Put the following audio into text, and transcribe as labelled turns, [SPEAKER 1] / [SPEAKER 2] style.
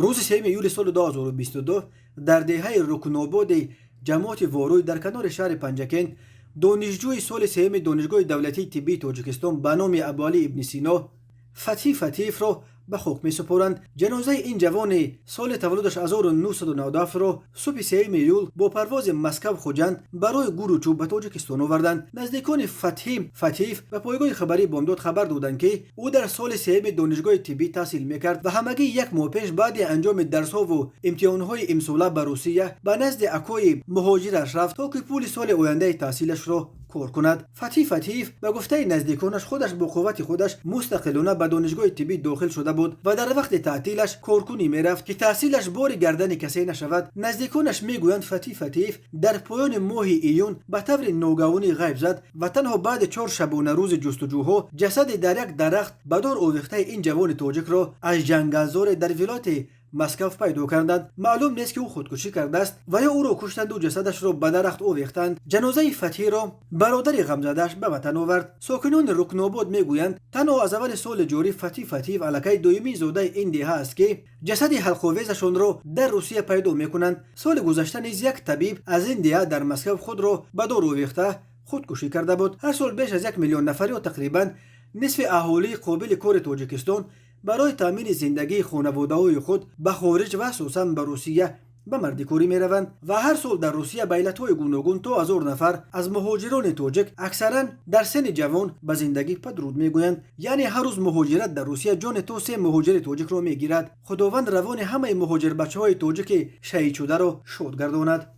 [SPEAKER 1] روز 3 ایول سال 2022 در دهه رکناباد جماعت واروی در کنار شهر پنجکن، دانشجوی سال 3 دانشگاه دولتی طبی تاجیکستان به نام ابوعلی ابن سینا فتیف را به خاک می سپارند. جنازه این جوان سال تولدش 1997 را صبح 3 ایول با پرواز مسکو خوجند برای گوروچو به تاجیکستان آوردند. نزدیکان فتیف به پایگاه خبری بامداد خبر دادند که او در سال 3 دانشگاه طبی تحصیل میکرد و همگی یک ماه پیش بعد انجام درس‌ها و امتحان‌های امساله به روسیه به نزد اکای مهاجرش رفت تا که پول سال آینده تحصیلش را کار کند. فتیف به گفته نزدیکانش خودش با قوت خودش مستقلانه به دانشگاه طبی داخل شده بود و در وقت تعطیلش کارکنی میرفت که تحصیلش بار گردن کسی نشود. نزدیکانش میگویند فتیف در پایان ماه ایون به طور ناگهانی غیب زد و تنها بعد 4 شبانه روز جستجوها جسد در یک درخت به دار آویخته این جوان تاجیک را از جنگلزار در ولایت مسکو پیدا کردند. معلوم نیست که او خودکشی کرده است و یا او را کشتند و جسدش را به درخت آویختند. جنازه فتحی را برادر غمزده‌اش به وطن آورد. ساکنان رکناباد میگویند تنها از اول سال جاری فتیف الکی دومی زاده این دهه است که جسد حلق‌آویزشان را در روسیه پیدا میکنند. سال گذشته نیز یک طبیب از این دهه در مسکو خود را به دار آویخته خودکشی کرده بود. هر سال بیش از 1 میلیون نفر یا تقریبا نصف اهالی قابل کار تاجیکستان برای تامین زندگی خانواده‌های خود به خارج و خصوصا به روسیه به مردکاری می روند و هر سال در روسیه به علتهای گوناگون تا 1000 نفر از مهاجران تاجیک اکثرا در سن جوان به زندگی پدرود می گویند. یعنی هر روز مهاجرت در روسیه جان تو 3 مهاجر تاجیک را می گیرد. خداوند روان همه مهاجر بچه‌های تاجیک شهید شده را شاد گرداند.